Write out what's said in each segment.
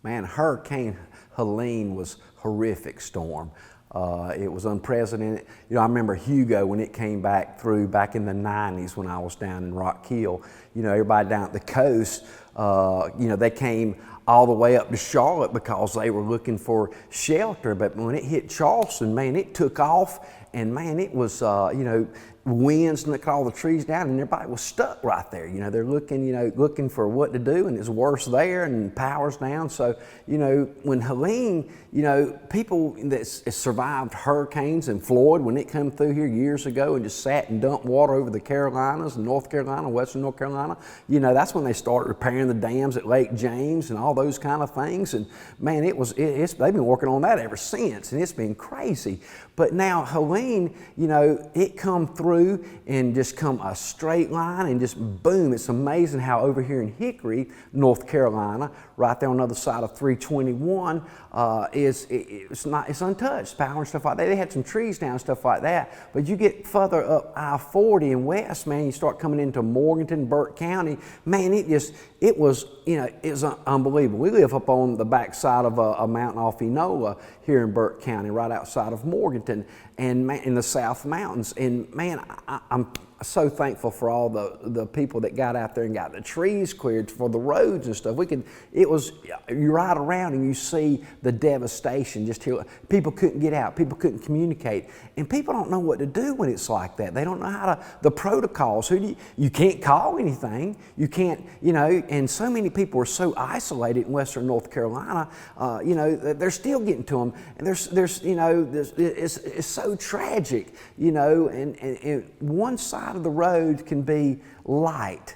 Man, Hurricane Helene was a horrific storm. It was unprecedented. You know, I remember Hugo when it came back through back in the 90s when I was down in Rock Hill. You know, everybody down at the coast, you know, they came all the way up to Charlotte because they were looking for shelter. But when it hit Charleston, man, it took off. And man, it was, you know, winds knocked all the trees down and everybody was stuck right there. You know, they're looking, you know, looking for what to do, and it's worse there and power's down. So, you know, when Helene, you know, people that survived hurricanes and Floyd, when it came through here years ago and just sat and dumped water over the Carolinas and North Carolina, Western North Carolina, you know, that's when they started repairing the dams at Lake James and all those kind of things. And man, they've been working on that ever since, and it's been crazy. But now Helene, you know, it come through and just come a straight line and just boom. It's amazing how over here in Hickory, North Carolina, right there on the other side of 321, it's untouched, power and stuff like that. They had some trees down and stuff like that. But you get further up I-40 and west, man, you start coming into Morganton, Burke County, man, it was unbelievable. We live up on the backside of a mountain off Enola here in Burke County, right outside of Morganton, and man, in the South Mountains. And man, I'm so thankful for all the people that got out there and got the trees cleared for the roads and stuff. You ride around and you see the devastation just here. People couldn't get out, people couldn't communicate, and people don't know what to do when it's like that. They don't know the protocols. You can't call anything, you can't, you know, and so many people are so isolated in Western North Carolina, you know, they're still getting to them, and it's so tragic, you know, and one side of the road can be light,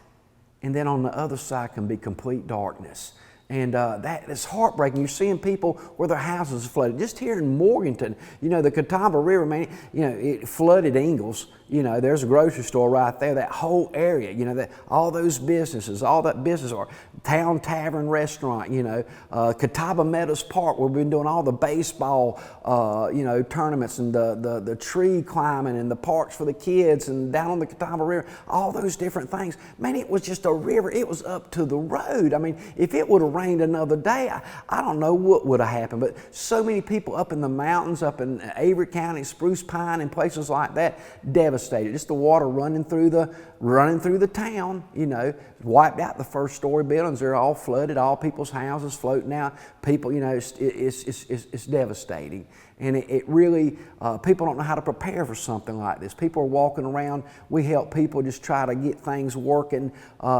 and then on the other side can be complete darkness. And that is heartbreaking. You're seeing people where their houses are flooded. Just here in Morganton, you know, the Catawba River, man, you know, it flooded Ingalls. You know, there's a grocery store right there, that whole area, you know, all those businesses, all that business, or Town Tavern Restaurant, you know, Catawba Meadows Park, where we've been doing all the baseball, you know, tournaments and the tree climbing and the parks for the kids, and down on the Catawba River, all those different things. Man, it was just a river. It was up to the road. I mean, if it would have rained another day, I don't know what would have happened. But so many people up in the mountains, up in Avery County, Spruce Pine, and places like that, devastated. Just the water running through the town, you know, wiped out the first story buildings. They're all flooded, all people's houses floating out. People, you know, it's devastating. And it really, people don't know how to prepare for something like this. People are walking around. We help people just try to get things working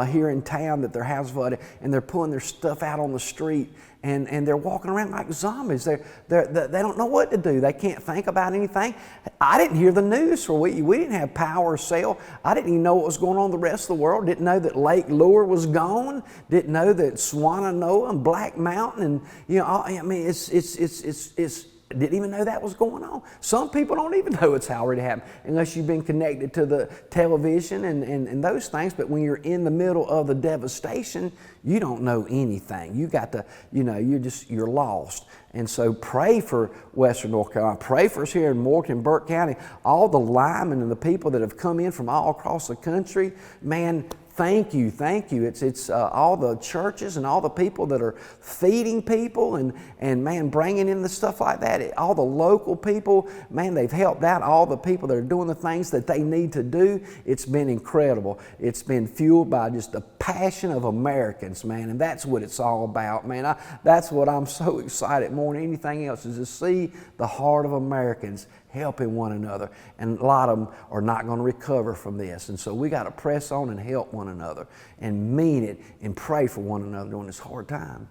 here in town, that their house flooded, and they're pulling their stuff out on the street, and they're walking around like zombies. They don't know what to do. They can't think about anything. I didn't hear the news for a week. We didn't have power or cell. I didn't even know what was going on in the rest of the world. Didn't know that Lake Lure was gone. Didn't know that Swannanoa and Black Mountain, and you know, I mean, it's didn't even know that was going on. Some people don't even know it's already happened unless you've been connected to the television and those things. But when you're in the middle of the devastation, you don't know anything. You got to, you know, you're lost. And so pray for Western North Carolina. Pray for us here in Morganton, Burke County, all the linemen and the people that have come in from all across the country. Man, thank you. It's all the churches and all the people that are feeding people and man, bringing in the stuff like that. All the local people, man, they've helped out. All the people that are doing the things that they need to do. It's been incredible. It's been fueled by just the passion of Americans, man, and that's what it's all about, man. That's what I'm so excited more than anything else, is to see the heart of Americans helping one another. And a lot of them are not going to recover from this. And so we got to press on and help one another and mean it and pray for one another during this hard time.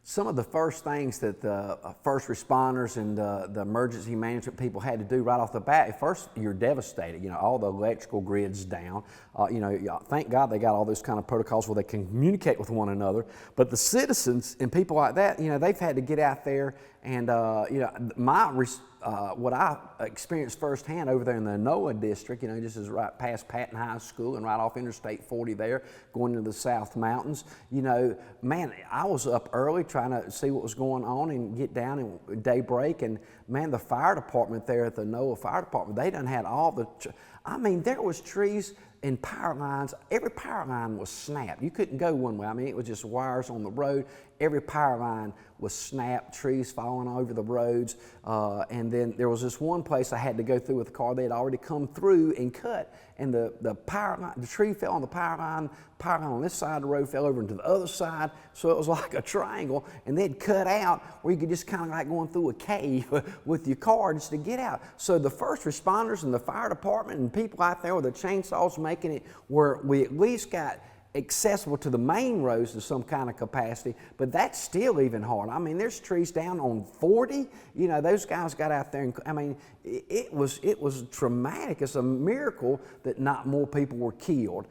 Some of the first things that the first responders and the emergency management people had to do right off the bat, at first you're devastated. You know, all the electrical grid's down. You know, thank God they got all those kind of protocols where they can communicate with one another. But the citizens and people like that, you know, they've had to get out there and, you know, what I experienced firsthand over there in the Enola district, you know, just as right past Patton High School and right off Interstate 40 there, going into the South Mountains, you know, man, I was up early trying to see what was going on and get down in daybreak, and man, the fire department there at the Enola Fire Department, they done had all the, I mean, there was trees and power lines, every power line was snapped. You couldn't go one way. I mean, it was just wires on the road. Every power line was snapped, trees falling over the roads. And then there was this one place I had to go through with the car. They had already come through and cut. And the power line, the tree fell on the power line on this side of the road fell over into the other side. So it was like a triangle. And they'd cut out where you could just kind of like going through a cave with your car just to get out. So the first responders and the fire department and people out there with the chainsaws making it where we at least got accessible to the main roads to some kind of capacity, but that's still even hard. I mean, there's trees down on 40. You know, those guys got out there, and I mean, it was traumatic. It's a miracle that not more people were killed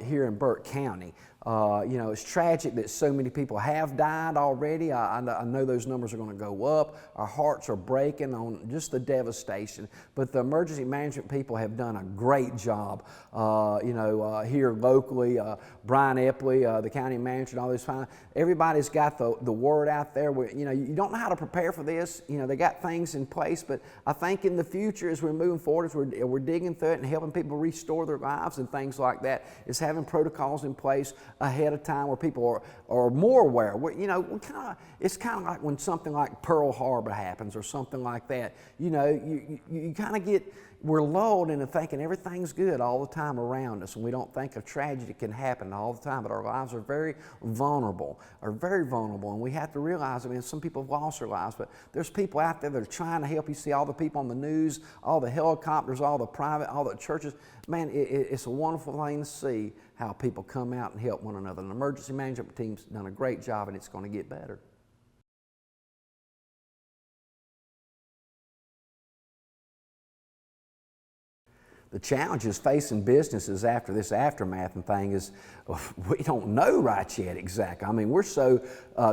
here in Burke County. You know, it's tragic that so many people have died already. I know those numbers are going to go up. Our hearts are breaking on just the devastation. But the emergency management people have done a great job. You know, here locally, Brian Epley, the county manager, and all this fine. Everybody's got the word out there. Where, you know, you don't know how to prepare for this. You know, they got things in place. But I think in the future, as we're moving forward, as we're digging through it and helping people restore their lives and things like that, is having protocols in place ahead of time where people are more aware. You know, it's kind of like when something like Pearl Harbor happens or something like that. You know, you kind of we're lulled into thinking everything's good all the time around us, and we don't think a tragedy can happen all the time, but our lives are very vulnerable, and we have to realize, I mean, some people have lost their lives, but there's people out there that are trying to help. You see all the people on the news, all the helicopters, all the churches. Man, it's a wonderful thing to see how people come out and help one another. And the emergency management team's done a great job, and it's going to get better. The challenges facing businesses after this aftermath and thing is we don't know right yet exactly. I mean, we're so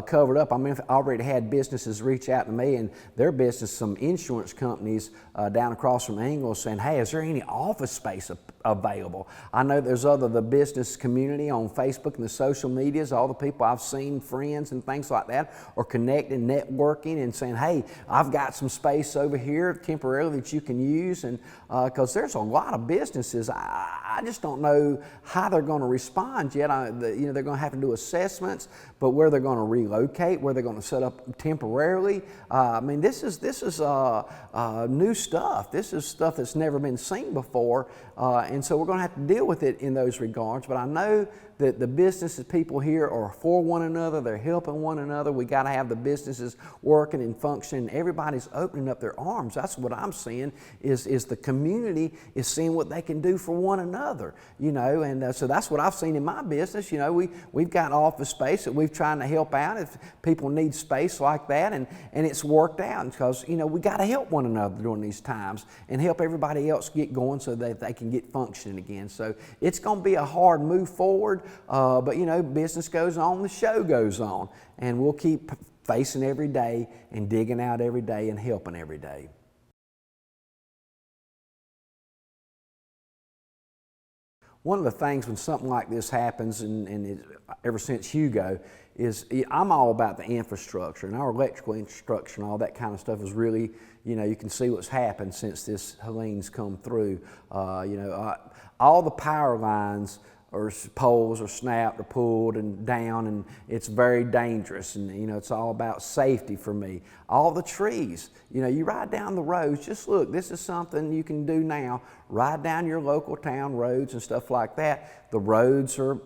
covered up. I mean, I've already had businesses reach out to me and their business, some insurance companies down across from Ingalls saying, hey, is there any office space available? I know there's the business community on Facebook and the social medias, all the people I've seen, friends and things like that, are connecting, networking and saying, hey, I've got some space over here temporarily that you can use. And because there's a lot of businesses, I just don't know how they're going to respond yet. You know, they're going to have to do assessments, but where they're going to relocate, where they're going to set up temporarily. I mean, this is new stuff. This is stuff that's never been seen before, and so we're going to have to deal with it in those regards. But I know that the businesses people here are for one another. They're helping one another. We got to have the businesses working and functioning. Everybody's opening up their arms. That's what I'm seeing is the community is seeing what they can do for one another. You know, and so that's what I've seen in my business. You know, we've got office space that we've trying to help out if people need space like that, and it's worked out because, you know, we got to help one another during these times and help everybody else get going so that they can get functioning again. So it's going to be a hard move forward. But you know, business goes on, the show goes on, and we'll keep facing every day and digging out every day and helping every day. One of the things when something like this happens, and ever since Hugo, is I'm all about the infrastructure, and our electrical infrastructure and all that kind of stuff is really, you know, you can see what's happened since this Helene's come through. You know, all the power lines or poles are snapped or pulled and down, and it's very dangerous, and you know, it's all about safety for me. All the trees, you know, you ride down the roads, just look, this is something you can do now. Ride down your local town roads and stuff like that. The roads are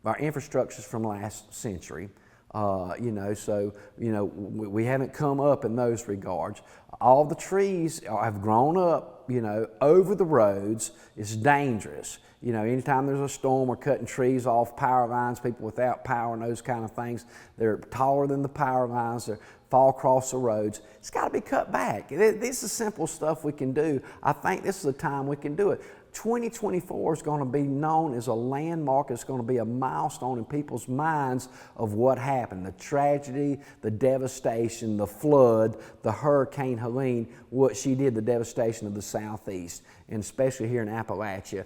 our infrastructure's from last century. You know, so, you know, we haven't come up in those regards. All the trees have grown up, you know, over the roads. It's dangerous. You know, anytime there's a storm, we're cutting trees off power lines, people without power and those kind of things. They're taller than the power lines. They fall across the roads. It's got to be cut back. This is simple stuff we can do. I think this is the time we can do it. 2024 is going to be known as a landmark. It's going to be a milestone in people's minds of what happened, the tragedy, the devastation, the flood, the Hurricane Helene, what she did, the devastation of the Southeast, and especially here in Appalachia,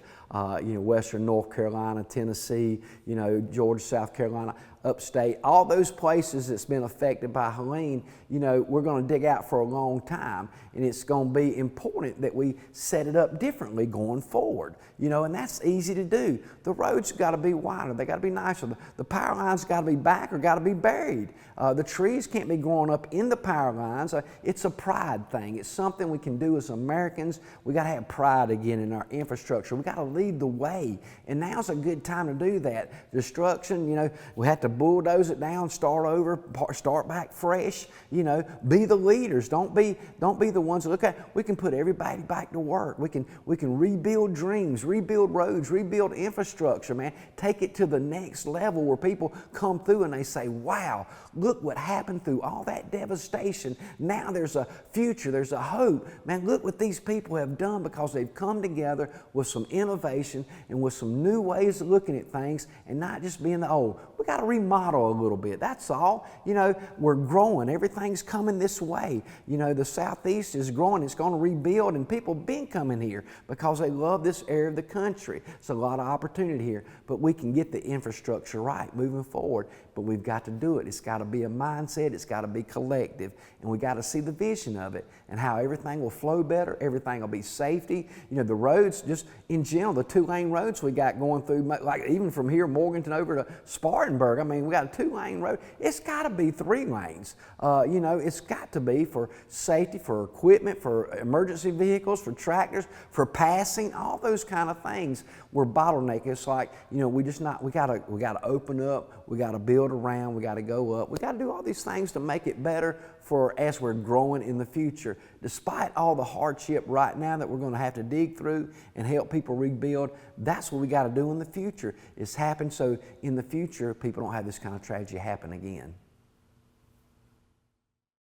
you know, Western North Carolina, Tennessee, you know, Georgia, South Carolina. upstate, all those places that's been affected by Helene, you know, we're going to dig out for a long time, and it's going to be important that we set it up differently going forward, you know, and that's easy to do. The roads got to be wider, they got to be nicer, the power lines got to be back or got to be buried. The trees can't be growing up in the power lines. It's a pride thing. It's something we can do as Americans. We got to have pride again in our infrastructure. We got to lead the way, and now's a good time to do that. Destruction, you know, we have to bulldoze it down, start over, start back fresh. You know, be the leaders. Don't be the ones that look at. We can put everybody back to work. We can rebuild dreams, rebuild roads, rebuild infrastructure. Man, take it to the next level where people come through and they say, "Wow, look what happened through all that devastation. Now there's a future. There's a hope. Man, look what these people have done because they've come together with some innovation and with some new ways of looking at things and not just being the old." We got to remodel a little bit. That's all. You know, we're growing. Everything's coming this way. You know, the Southeast is growing. It's going to rebuild, and people have been coming here because they love this area of the country. It's a lot of opportunity here, but we can get the infrastructure right moving forward, but we've got to do it. It's got to be a mindset. It's got to be collective, and we got to see the vision of it and how everything will flow better. Everything will be safety. You know, the roads, just in general, the 2-lane roads we got going through, like even from here, Morganton over to Spartanburg. I mean, we got a 2-lane road. It's got to be 3 lanes. You know, it's got to be for safety, for equipment, for emergency vehicles, for tractors, for passing, all those kind of things. We're bottleneck. It's like, you know, we gotta open up. We got to build around. We got to go up. We got to do all these things to make it better for as we're growing in the future. Despite all the hardship right now that we're going to have to dig through and help people rebuild, that's what we got to do in the future. It's happen so in the future people don't have this kind of tragedy happen again.